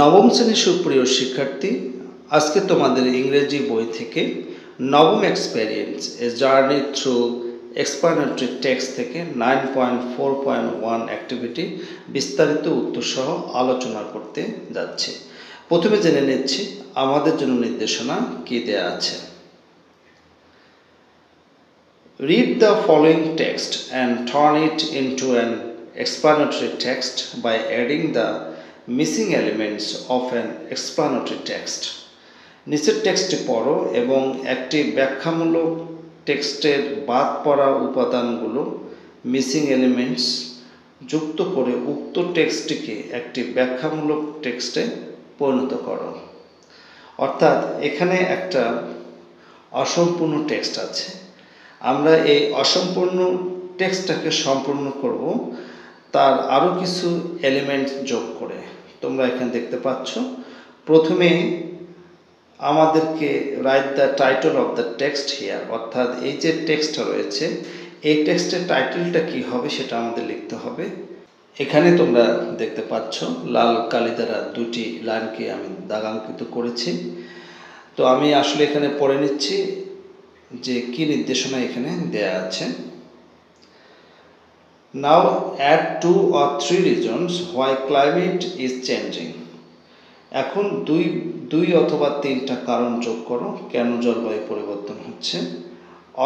নবম শ্রেণীর সুপ্রিয় শিক্ষার্থী, আজকে তোমাদের ইংরেজি বই থেকে নবম experience a journey through explanatory text থেকে 9.4.1 অ্যাক্টিভিটি বিস্তারিত উত্তর সহ আলোচনা করতে যাচ্ছি। প্রথমে জেনে নিচ্ছি আমাদের জন্য নির্দেশনা কি দেয়া আছে। Read the following text and turn it into an explanatory text by adding the missing elements of an explanatory text. নিচের টেক্সটটি পড়ো এবং একটি ব্যাখ্যামূলক টেক্সটের বাদ পড়া উপাদানগুলো মিসিং এলিমেন্টস যুক্ত করে উক্ত টেক্সটটিকে একটি ব্যাখ্যামূলক টেক্সটে পরিণত করো। অর্থাৎ এখানে একটা অসম্পূর্ণ টেক্সট আছে, আমরা এই অসম্পূর্ণ টেক্সটটাকে সম্পূর্ণ করব তার আরও কিছু এলিমেন্ট যোগ করে। তোমরা এখানে দেখতে পাচ্ছ, প্রথমে আমাদেরকে write the title of the text here, অর্থাৎ এই যে টেক্সটটা রয়েছে এই টেক্সটের টাইটেলটা কি হবে সেটা আমাদের লিখতে হবে। এখানে তোমরা দেখতে পাচ্ছ লাল কালি দ্বারা দুটি লাইনকে আমি দাগাঙ্কিত করেছি। তো আমি আসলে এখানে পড়ে নিচ্ছি যে কি নির্দেশনা এখানে দেয়া আছে। Now add 2 or 3 reasons why climate is changing. এখন দুই অথবা তিনটা কারণ যোগ করো কেন জলবায়ু পরিবর্তন হচ্ছে।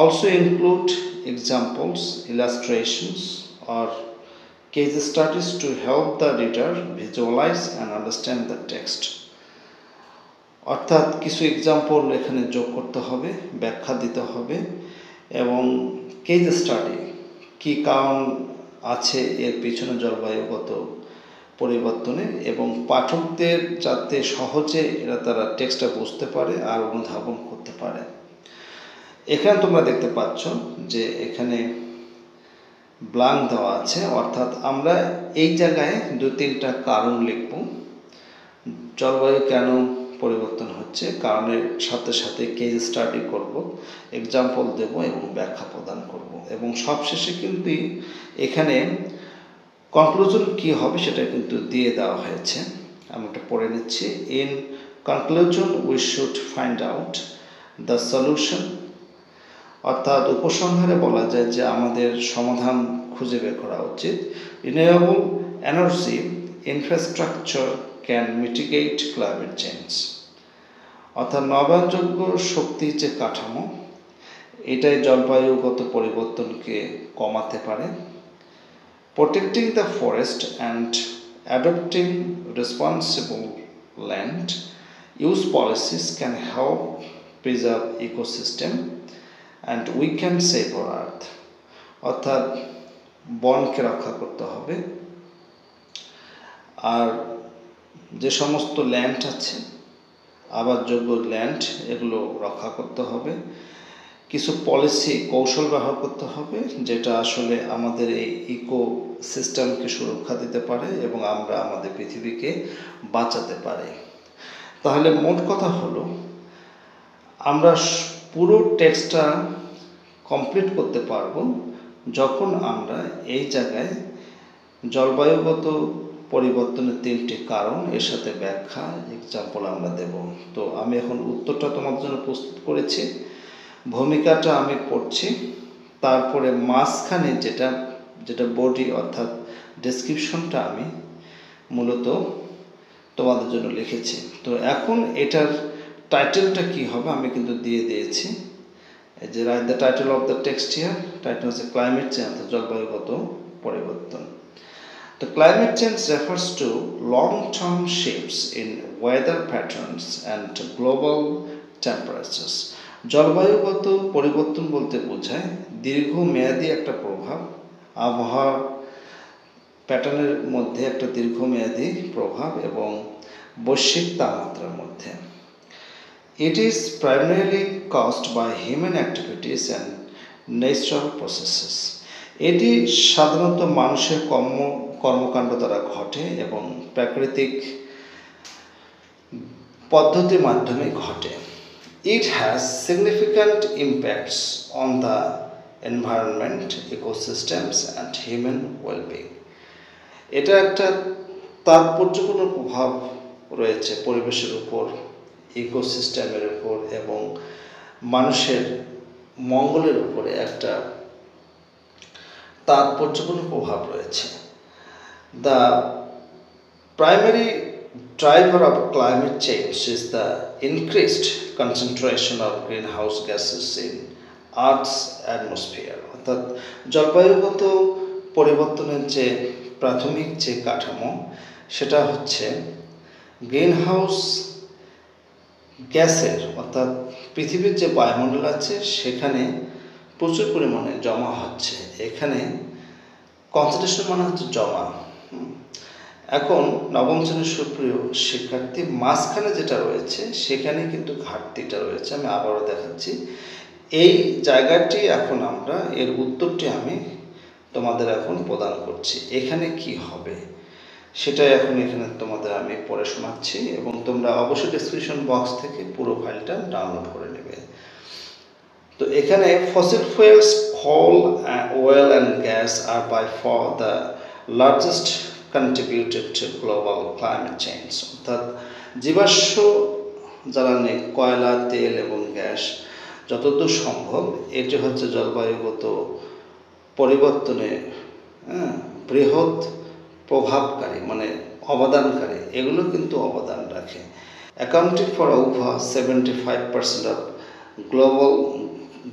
Also include examples, illustrations or case studies to help the reader visualize and understand the text. অর্থাৎ কিছু এক্সাম্পল এখানে যোগ করতে হবে, ব্যাখ্যা দিতে হবে এবং কেস স্টাডি কী কারণ আছে এর পিছনে জলবায়ুগত পরিবর্তনের, এবং পাঠকদের যাতে সহজে তারা টেক্সটটা বুঝতে পারে আর অনুধাবন করতে পারে। এখানে তোমরা দেখতে পাচ্ছ যে এখানে ব্ল্যাঙ্ক দেওয়া আছে, অর্থাৎ আমরা এই জায়গায় 2-3টা কারণ লিখব। জলবায়ু কেন পরিবর্তন হচ্ছে কারণের সাথে সাথে কেস স্টাডি করব, এক্সাম্পল দেব এবং ব্যাখ্যা প্রদান করব, এবং সবশেষে কিন্তু এখানে কনক্লুশন কি হবে সেটা কিন্তু দিয়ে দেওয়া হয়েছে। আমি এটা পড়ে নিচ্ছি। In conclusion we should find out the solution, অর্থাৎ উপসংহারে বলা যায় যে আমাদের সমাধান খুঁজে বের করা উচিত। Renewable energy infrastructure can mitigate climate change, অর্থাৎ নবায়নযোগ্য শক্তির যে কাঠামো এটাই জলবায়ুগত পরিবর্তনকে কমাতে পারে। Protecting the forest and adopting responsible land use policies can help preserve ecosystem and we can save our earth, অর্থাৎ বনকে রক্ষা করতে হবে আর যে সমস্ত ল্যান্ড আছে আবাসযোগ্য ল্যান্ড এগুলো রক্ষা করতে হবে। কিছু পলিসি কৌশল ব্যবহার করতে হবে যেটা আসলে আমাদের এই ইকো সিস্টেমকে সুরক্ষা দিতে পারে এবং আমরা আমাদের পৃথিবীকে বাঁচাতে পারি। তাহলে মোট কথা হলো আমরা পুরো টেক্সটটা কমপ্লিট করতে পারবো যখন আমরা এই জায়গায় জলবায়ুগত পরিবর্তনের 3টি কারণ এর সাথে ব্যাখ্যা এক্সাম্পল আমরা দেব। তো আমি এখন উত্তরটা তোমার জন্য প্রস্তুত করেছি, ভূমিকাটা আমি পড়ছি, তারপরে মাঝখানে যেটা বডি অর্থাৎ ডেসক্রিপশনটা আমি মূলত তোমাদের জন্য লিখেছি। তো এখন এটার টাইটেলটা কি হবে আমি কিন্তু দিয়ে দিয়েছি, এই যে write the title of the text here. Title হচ্ছে ক্লাইমেট চেঞ্জ, জলবায়ুগত পরিবর্তন। The climate change refers to long-term shifts in weather patterns and global temperatures. জলবায়ুগত পরিবর্তন বলতে বোঝায় দীর্ঘমেয়াদী একটা প্রভাব, আবহাওয়া প্যাটার্নের মধ্যে একটা দীর্ঘমেয়াদী প্রভাব এবং বৈশ্বিক তাপমাত্রার মধ্যে। It is primarily caused by human activities and natural processes. এটি সাধারণত মানুষের কর্মকাণ্ড দ্বারা ঘটে এবং প্রাকৃতিক পদ্ধতির মাধ্যমে ঘটে। It has significant impacts on the environment, ecosystems and human well-being. এটা একটা তাৎপর্যপূর্ণ প্রভাব রয়েছে পরিবেশের উপর, ইকোসিস্টেমের উপর এবং মানুষের মঙ্গলের উপরে একটা তাৎপর্যপূর্ণ প্রভাব রয়েছে। The primary driver of climate change is the increased concentration of greenhouse gases in Earth's atmosphere. অর্থাৎ জলবায়ুগত পরিবর্তনের যে প্রাথমিক যে কাঠামো সেটা হচ্ছে গ্রিনহাউস গ্যাসের, অর্থাৎ পৃথিবীর যে বায়ুমণ্ডল আছে সেখানে প্রচুর পরিমাণে জমা হচ্ছে। এখানে কনসেন্ট্রেশন মানে হচ্ছে জমা। এখন নবম শ্রেণীর সুপ্রিয় শিক্ষার্থী, মাঝখানে যেটা রয়েছে সেখানে কিন্তু ঘাটতিটা রয়েছে। আমি আবারও দেখাচ্ছি এই জায়গাটি, এখন আমরা এর উত্তরটি আমি তোমাদের এখন প্রদান করছি। এখানে কি হবে সেটাই এখন এখানে তোমাদের আমি পড়ে শোনাচ্ছি এবং তোমরা অবশ্যই ডেসক্রিপশন বক্স থেকে পুরো ফাইলটা ডাউনলোড করে নেবে। তো এখানে fossil fuels, coal, oil and gas are by far the largest contributed to global climate change. অর্থাৎ জীবাশ্ম জ্বালানি কয়লা, তেল এবং গ্যাস যতদূর সম্ভব এটি হচ্ছে জলবায়ুগত পরিবর্তনে বৃহৎ প্রভাবকারী, মানে অবদানকারী, এগুলো কিন্তু অবদান রাখে। Accounting for over 75% of global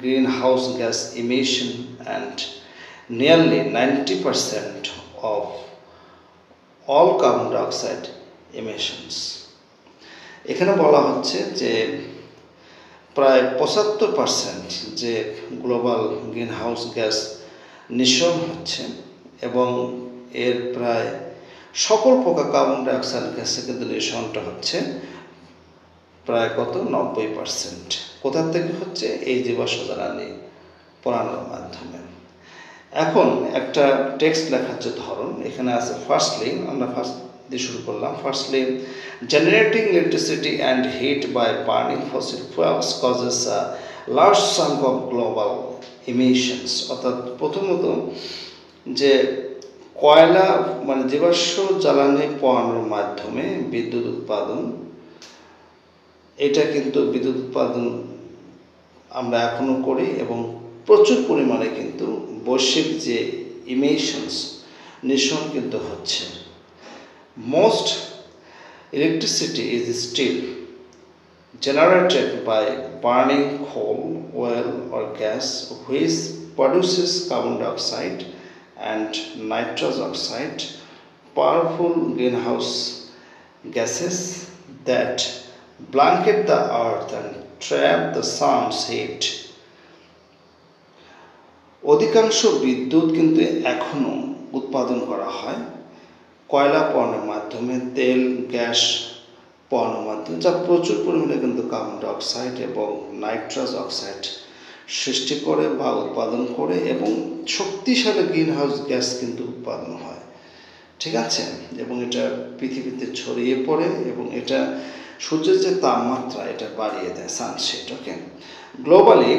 greenhouse gas emission and nearly 90% of all carbon dioxide emissions. এখানে বলা হচ্ছে যে প্রায় 75% যে গ্লোবাল গ্রিনহাউস গ্যাস নিঃসরণ হচ্ছে এবং এর প্রায় সকল প্রকার কার্বন ডাইঅক্সাইড গ্যাসের কিন্তু নিঃসরণটা হচ্ছে প্রায় কত 90%। কোথা থেকে হচ্ছে? এই জীবাশ্ম জ্বালানি পোড়ানোর মাধ্যমে। এখন একটা টেক্সট লেখার যে ধরন এখানে আছে, ফার্স্টলি আমরা ফার্স্ট দিয়ে শুরু করলাম। Firstly, generating electricity and heat by burning fossil fuels causes a large chunk of global emissions. অর্থাৎ প্রথমত যে কয়লা মানে জীবাশ্ম জ্বালানি পোড়ানোর মাধ্যমে বিদ্যুৎ উৎপাদন, এটা কিন্তু বিদ্যুৎ উৎপাদন আমরা এখনও করি এবং প্রচুর পরিমাণে কিন্তু বৈশ্বিক যে ইমিশনস নিঃসরণ কিন্তু হচ্ছে। Most electricity is still generated by burning coal, oil or gas which produces carbon dioxide and nitrous oxide, powerful greenhouse gases that blanket the earth and trap the sun's heat. অধিকাংশ বিদ্যুৎ কিন্তু এখনও উৎপাদন করা হয় কয়লা পোড়ানোর মাধ্যমে, তেল, গ্যাস পোড়ানোর মাধ্যমে, যা প্রচুর পরিমাণে কিন্তু কার্বন ডাইঅক্সাইড এবং নাইট্রাস অক্সাইড সৃষ্টি করে বা উৎপাদন করে এবং শক্তিশালী গ্রিনহাউস গ্যাস কিন্তু উৎপাদন হয়। ঠিক আছে, এবং এটা পৃথিবীতে ছড়িয়ে পড়ে এবং এটা সূর্যের যে তাপমাত্রা এটা বাড়িয়ে দেয়, sunshade. Okay, globally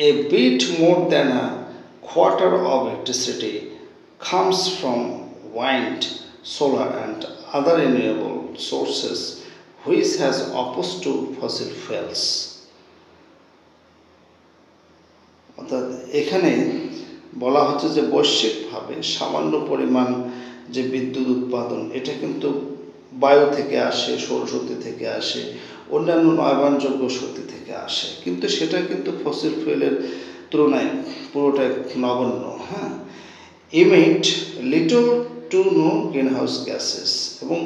a bit more than a quarter of electricity comes from wind, solar and other renewable sources which has opposed to fossil fuels. অর্থাৎ এখানে বলা হচ্ছে যে বৈশ্বিকভাবে সামান্য পরিমাণ যে বিদ্যুৎ উৎপাদন এটা কিন্তু বায়ু থেকে আসে, সৌরশক্তি থেকে আসে, অন্যান্য নবায়নযোগ্য শক্তি থেকে আসে, কিন্তু সেটা কিন্তু ফসিল ফুয়েলের তুলনায় পুরোটাই নগণ্য। হ্যাঁ, emit little to know greenhouse gases, এবং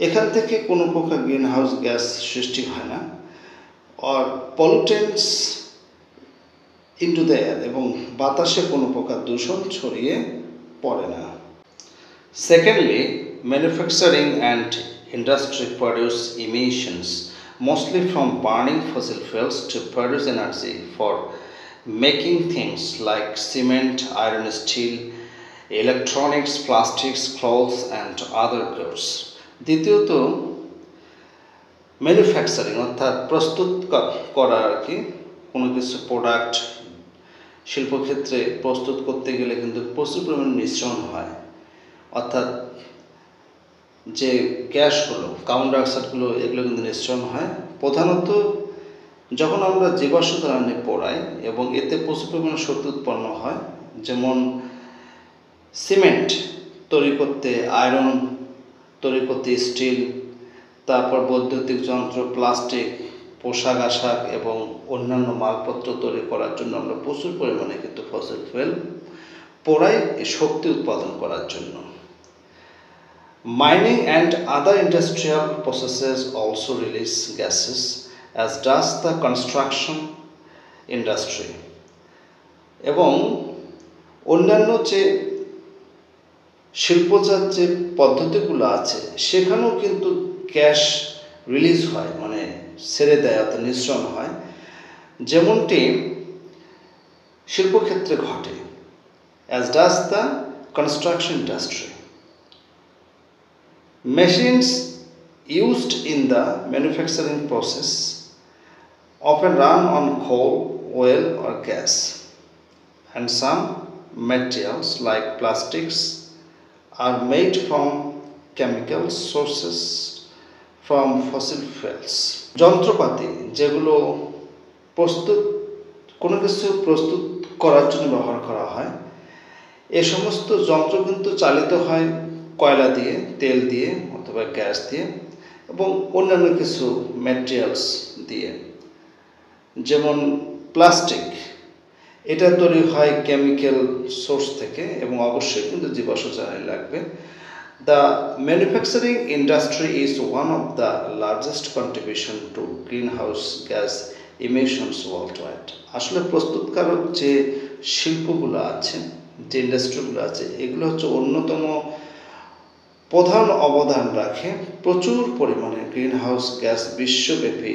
এখান থেকে কোনো প্রকার গ্রিনহাউস গ্যাস সৃষ্টি হয় না, আর পলিউটেন্টস ইনটু দ্য এয়ার, এবং বাতাসে কোনো প্রকার দূষণ ছড়িয়ে পড়ে না। Secondly, manufacturing and industry produce emissions mostly from burning fossil fuels to produce energy for making things like cement, iron, steel, electronics, plastics, clothes and other goods. দ্বিতীয়ত manufacturing অর্থাৎ প্রস্তুত করা আর কি, কোনো কিছু প্রোডাক্ট শিল্পক্ষেত্রে প্রস্তুত করতে গেলে কিন্তু প্রচুর পরিমাণে মিশ্রণ হয়, অর্থাৎ যে গ্যাসগুলো, কার্বন ডাইঅক্সাইডগুলো, এগুলো কিন্তু নিঃসরণ হয় প্রধানত যখন আমরা জীবাশ্ম জ্বালানি পোড়াই এবং এতে প্রচুর পরিমাণে শক্তি উৎপন্ন হয়। যেমন সিমেন্ট তৈরি করতে, আয়রন তৈরি করতে, স্টিল, তারপর বৈদ্যুতিক যন্ত্র, প্লাস্টিক, পোশাক আশাক এবং অন্যান্য মালপত্র তৈরি করার জন্য আমরা প্রচুর পরিমাণে কিন্তু ফসিল ফুয়েল পোড়াই এই শক্তি উৎপাদন করার জন্য। Mining and other industrial processes also release gases, as does the construction industry. এবং অন্যান্য যে শিল্পজাত যে পদ্ধতিগুলো আছে সেখানেও কিন্তু গ্যাস রিলিজ হয়, মানে ছেড়ে দেয়, অর্থাৎ নিঃসরণ হয়, যেমনটি শিল্পক্ষেত্রে ঘটে, as does the construction industry. Machines used in the manufacturing process often run on coal, oil or gas, and some materials like plastics are made from chemical sources from fossil fuels. যন্ত্রপাতি যেগুলো কোনো কিছু প্রস্তুত করার জন্য ব্যবহার করা হয়, এ সমস্ত যন্ত্র কিন্তু চালিত হয় কয়লা দিয়ে, তেল দিয়ে অথবা গ্যাস দিয়ে এবং অন্যান্য কিছু ম্যাটেরিয়ালস দিয়ে। যেমন প্লাস্টিক, এটা তৈরি হয় কেমিক্যাল সোর্স থেকে এবং অবশ্যই কিন্তু জীবাশ্ম জ্বালানি লাগবে। The manufacturing industry is one of the largest contribution to green house gas emissions world wide. আসলে প্রস্তুতকারক যে শিল্পগুলো আছে, যে ইন্ডাস্ট্রিগুলো আছে, এগুলো হচ্ছে অন্যতম প্রধান অবদান রাখে প্রচুর পরিমাণে গ্রিন হাউস গ্যাস বিশ্বব্যাপী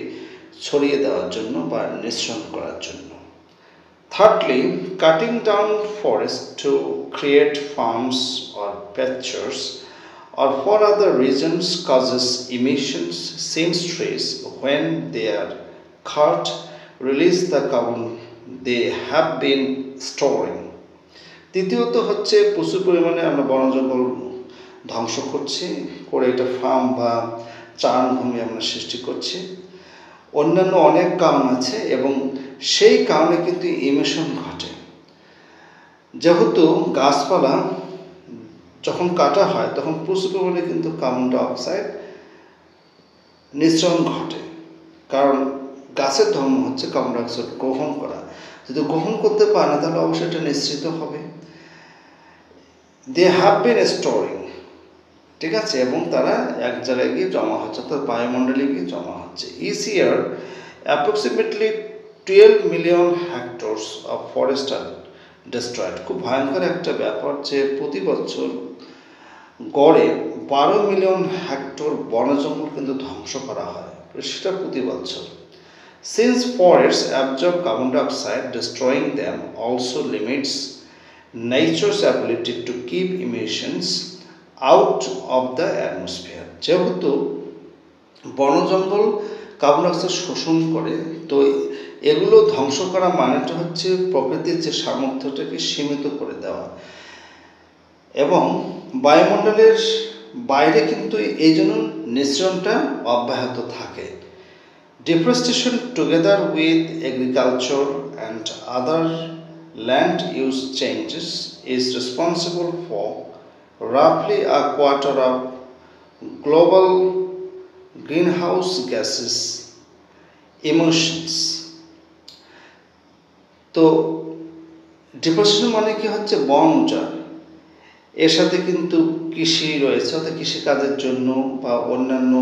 ছড়িয়ে দেওয়ার জন্য বা নিঃসরণ করার জন্য। Thirdly, cutting down forests to create farms or pastures or for other reasons causes emissions, since trees, when they are cut, release the carbon they have been storing. তৃতীয়ত হচ্ছে প্রচুর পরিমাণে আমরা বন জঙ্গল ধ্বংস করছি, করে এটা ফার্ম বা চারণভূমি আমরা সৃষ্টি করছি। অন্যান্য অনেক কারণ আছে এবং সেই কারণে কিন্তু ইমিশন ঘটে। যেহেতু গাছপালা যখন কাটা হয় তখন প্রচুর পরিমাণে কিন্তু কার্বন ডাইঅক্সাইড নিঃসরণ ঘটে, কারণ গাছের ধর্ম হচ্ছে কার্বন ডাইঅক্সাইড গ্রহণ করা। যদি গ্রহণ করতে পারে না তাহলে অবশ্যই এটা নিঃসৃত হবে। দে হ্যাভ বিন স্টোরিং, ঠিক আছে, এবং তারা এক জায়গায় গিয়ে জমা হচ্ছে, অর্থাৎ বায়ুমণ্ডলে গিয়ে জমা হচ্ছে। Each year approximately 12 million hectares of forest are destroyed. খুব ভয়ঙ্কর একটা ব্যাপার যে প্রতি বছর গড়ে 12 মিলিয়ন হেক্টর বনজঙ্গল কিন্তু ধ্বংস করা হয়, সেটা প্রতি বছর। Since forests absorb carbon dioxide, destroying them also limits nature's ability to keep emissions out of the atmosphere. যেহেতু বনজঙ্গল কার্বন ডাইঅক্সাইড শোষণ করে, তো এগুলো ধ্বংস করা মানেটা হচ্ছে প্রকৃতির যে সামর্থ্যটাকে সীমিত করে দেওয়া, এবং বায়ুমণ্ডলের বাইরে কিন্তু এই জন্য নিঃসরণটা অব্যাহত থাকে। Deforestation together with agriculture and other land use changes is responsible for roughly a quarter of global greenhouse gases emissions. তো ডিফরেস্টেশন মানে কি হচ্ছে বন উজাড়, এর সাথে কিন্তু কৃষি রয়েছে, অর্থাৎ কৃষিকাজের জন্য বা অন্যান্য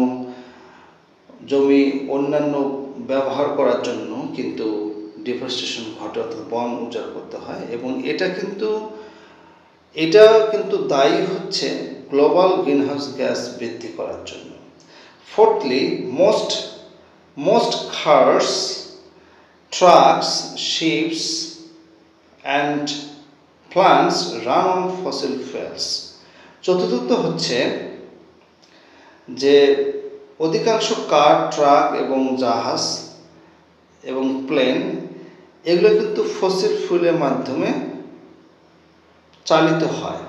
জমি অন্যান্য ব্যবহার করার জন্য কিন্তু ডিফরেস্টেশন ঘটে, অর্থাৎ বন উজাড় করতে হয়, এবং এটা কিন্তু দায়ী হচ্ছে গ্লোবাল গ্রিনহাউস গ্যাস বৃদ্ধি করার জন্য। Fourthly, most cars, trucks, ships and plants run on fossil fuels. চতুর্থত হচ্ছে যে অধিকাংশ কার, ট্রাক এবং জাহাজ এবং প্লেন এগুলো কিন্তু ফসিল ফুয়েলের মাধ্যমে চালিত হয়।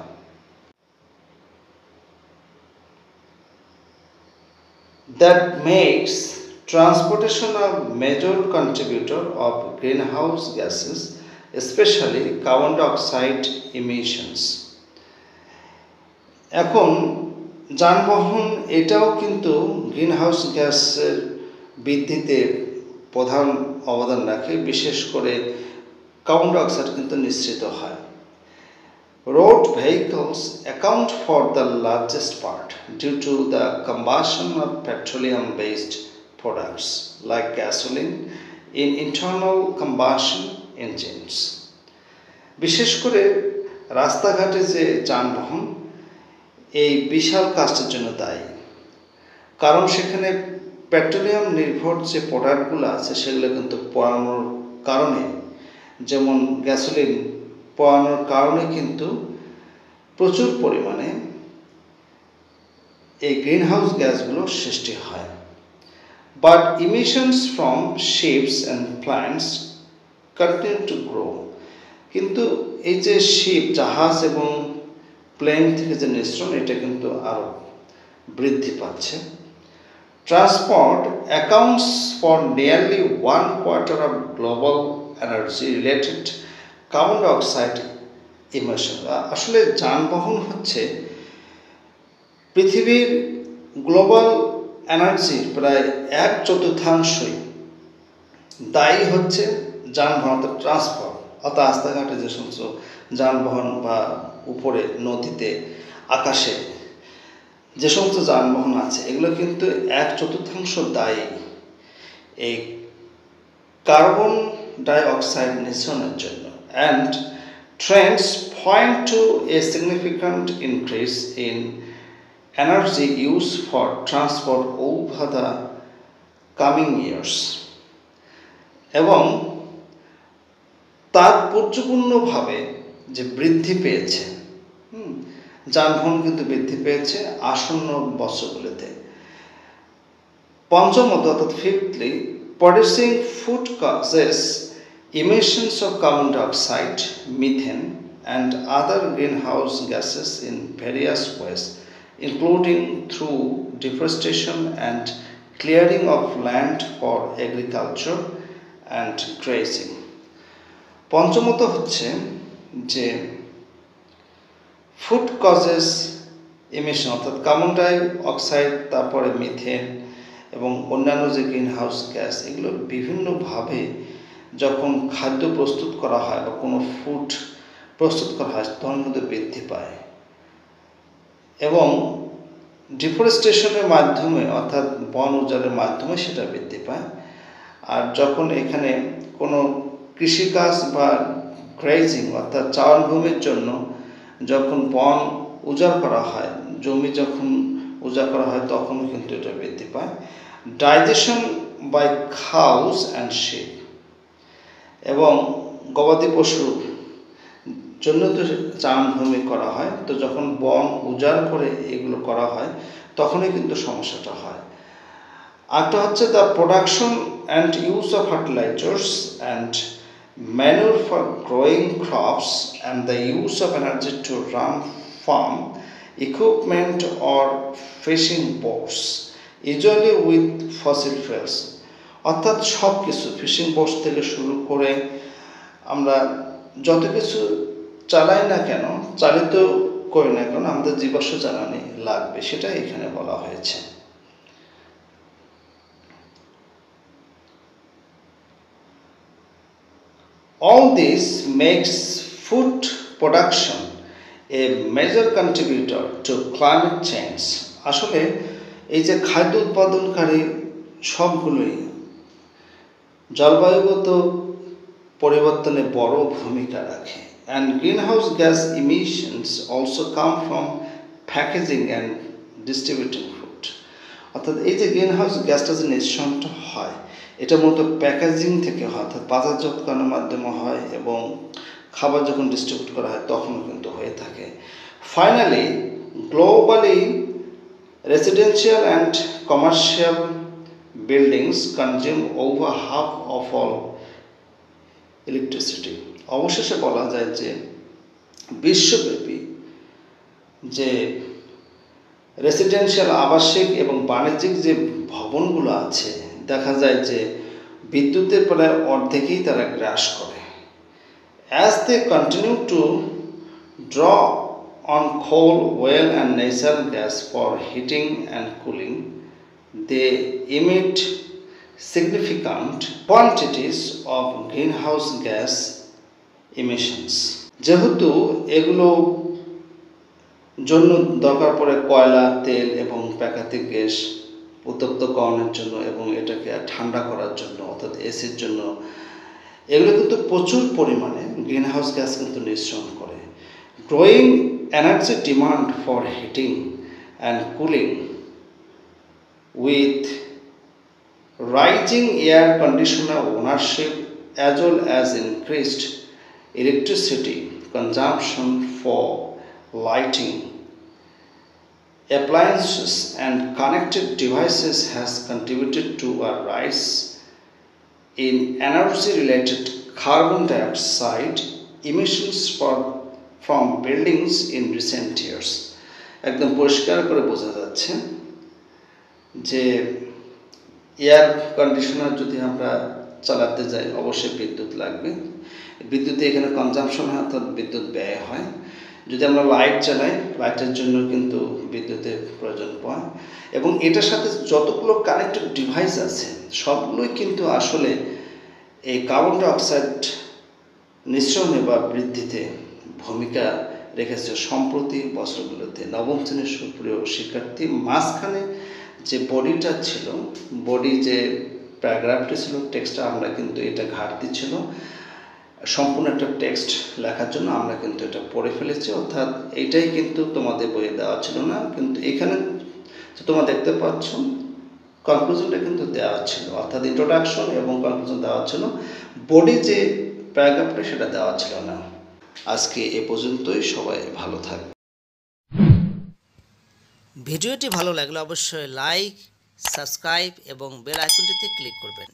that makes transportation a major contributor of greenhouse gases, especially carbon dioxide emissions. এখন যানবাহন এটাও কিন্তু গ্রিনহাউস গ্যাসের বৃদ্ধিতে প্রধান অবদান রাখে, বিশেষ করে কার্বন ডাইঅক্সাইড কিন্তু নিঃসৃত হয়। Road vehicles account for the largest part due to the combustion of petroleum-based products like gasoline in internal combustion engines. বিশেষ করে রাস্তাঘাটে যে যানবাহন এই বিশাল কাজটার জন্য দায়ী, কারণ সেখানে পেট্রোলিয়াম নির্ভর যে প্রোডাক্টগুলো আছে সেগুলো কিন্তু পোড়ানোর কারণে, যেমন গ্যাসোলিন পোড়ানোর কারণে কিন্তু প্রচুর পরিমাণে এই গ্রিনহাউস গ্যাসগুলো সৃষ্টি হয়। But emissions from ships and plants continue to grow. কিন্তু এই যে শিপ, জাহাজ এবং প্লেন থেকে যে নিঃসরণ, এটা কিন্তু আরও বৃদ্ধি পাচ্ছে। Transport accounts for nearly 1/4 of global energy related carbon dioxide emission. আসলে যানবাহন হচ্ছে পৃথিবীর গ্লোবাল এনার্জির প্রায় 1/4 দায়ী হচ্ছে যানবাহন, ট্রান্সপোর্ট, অর্থাৎ রাস্তাঘাটে যে সমস্ত যানবাহন বা উপরে নদীতে আকাশে যে সমস্ত যানবাহন আছে এগুলো কিন্তু 1/4 দায়ী এই কার্বন ডাইঅক্সাইড নিঃসরণের জন্য। And trends point to a significant increase in energy use for transport over the coming years. এবং তাৎপর্যপূর্ণভাবে যে বৃদ্ধি পেয়েছে, যানবাহন কিন্তু বৃদ্ধি পেয়েছে আসন্ন বছরগুলিতে। পঞ্চমত অর্থাৎ ফিফথলি, producing food causes emissions of carbon dioxide, methane and other greenhouse gases in various ways, including through deforestation and clearing of land for agriculture and grazing. পঞ্চমত হচ্ছে যে ফুড কজেস ইমিশন, অর্থাৎ কার্বন ডাই অক্সাইড, তারপরে methane এবং অন্যান্য যে greenhouse gas, এগুলো বিভিন্নভাবে যখন খাদ্য প্রস্তুত করা হয় বা কোনো ফুড প্রস্তুত করা হয় তখন কিন্তু বৃদ্ধি পায়। এবং ডিফরেস্টেশনের মাধ্যমে, অর্থাৎ বন উজাড়ের মাধ্যমে সেটা বৃদ্ধি পায়। আর যখন এখানে কোনো কৃষিকাজ বা গ্রেজিং অর্থাৎ চারণভূমির জন্য যখন বন উজাড় করা হয়, জমি যখন উজাড় করা হয় তখনও কিন্তু এটা বৃদ্ধি পায়। ডাইজেশন বাই খাউস অ্যান্ড শিপ, এবং গবাদি পশুর জন্য তো চারণভূমি করা হয়, তো যখন বন উজাড় করে এগুলো করা হয় তখনই কিন্তু সমস্যাটা হয়। আরেকটা হচ্ছে the production and use of fertilisers and manure for growing crops and the use of energy to run farm equipment or fishing boats, usually with fossil fuels. অর্থাৎ সব কিছু, ফিশিং বোটস থেকে শুরু করে আমরা যত কিছু চালাই না কেন, চালিত করি না কেন, আমাদের জীবাশ্ম জ্বালানি লাগবে, সেটা এখানে বলা হয়েছে। All this makes food production a major contributor to climate change. আসলে এই যে খাদ্য উৎপাদনকারী সবগুলোই জলবায়ুগত পরিবর্তনে বড় ভূমিকা রাখে। And greenhouse gas emissions also come from packaging and distributing food. অর্থাৎ এই যে গ্রিনহাউস গ্যাসটা যে নিঃসরণটা হয় এটা মূলত প্যাকেজিং থেকে হয়, অর্থাৎ বাজারজাতকরণের মাধ্যমে হয় এবং খাবার যখন ডিস্ট্রিবিউট করা হয় তখনও কিন্তু হয়ে থাকে। Finally, globally residential and commercial buildings consume over half of all electricity. অবশেষে বলা যায় যে বিশ্বব্যাপী যে রেসিডেন্সিয়াল আবাসিক এবং বাণিজ্যিক যে ভবনগুলো আছে দেখা যায় যে বিদ্যুতের প্রায় অর্ধেকই তারা গ্রাস করে। As they continue to draw on coal, oil and natural gas for heating and cooling, they emit significant quantities of greenhouse gas emissions. যেহেতু এগুলো জন্য দরকার পড়ে কয়লা, তেল এবং প্রাকৃতিক গ্যাস উত্তপ্তকরণের জন্য এবং এটাকে ঠান্ডা করার জন্য অর্থাৎ এসির জন্য, এগুলো কিন্তু প্রচুর পরিমাণে গ্রিনহাউস গ্যাস কিন্তু নিঃসরণ করে। Growing energy demand for heating and cooling with rising air conditioner ownership as well as increased electricity consumption for lighting, appliances and connected devices has contributed to a rise in energy-related carbon dioxide emissions from buildings in recent years. একদম পরিষ্কার করে বোঝা যাচ্ছে যে air conditioner যদি আমরা চালাতে যাই অবশ্যই বিদ্যুৎ লাগবে। বিদ্যুতে এখানে কনজাম্পশন হয় অর্থাৎ বিদ্যুৎ ব্যয় হয়। যদি আমরা লাইট জ্বালাই লাইটের জন্য কিন্তু বিদ্যুতের প্রয়োজন পড়ে এবং এটার সাথে যতগুলো কানেক্টেড ডিভাইস আছে সবগুলোই কিন্তু আসলে এই কার্বন ডাইঅক্সাইড নিঃসরণে বা বৃদ্ধিতে ভূমিকা রেখেছে। সম্প্রতি বছরগুলোতে নবম শ্রেণীর সুপ্রিয় শিক্ষার্থী মাঝখানে যে বডিটা ছিল, বডি যে প্যারাগ্রাফটি ছিল, টেক্সটটা আমরা কিন্তু এটা ঘাটতি ছিল, সম্পূর্ণ একটা টেক্সট লেখার জন্য আমরা কিন্তু এটা পড়ে ফেলেছি। অর্থাৎ এইটাই কিন্তু তোমাদের বইয়ে দেওয়া ছিল না, কিন্তু এখানে তোমরা দেখতে পাচ্ছ কনক্লুশনটা কিন্তু দেওয়া ছিল, অর্থাৎ ইন্ট্রোডাকশন এবং কনক্লুশন দেওয়া ছিল, বডি যে প্যারাগ্রাফটা সেটা দেওয়া ছিল না। আজকে এ পর্যন্তই, সবাই ভালো থাকবে। ভিডিওটি ভালো লাগলে অবশ্যই লাইক, সাবস্ক্রাইব এবং বেল আইকনটিতে ক্লিক করবেন।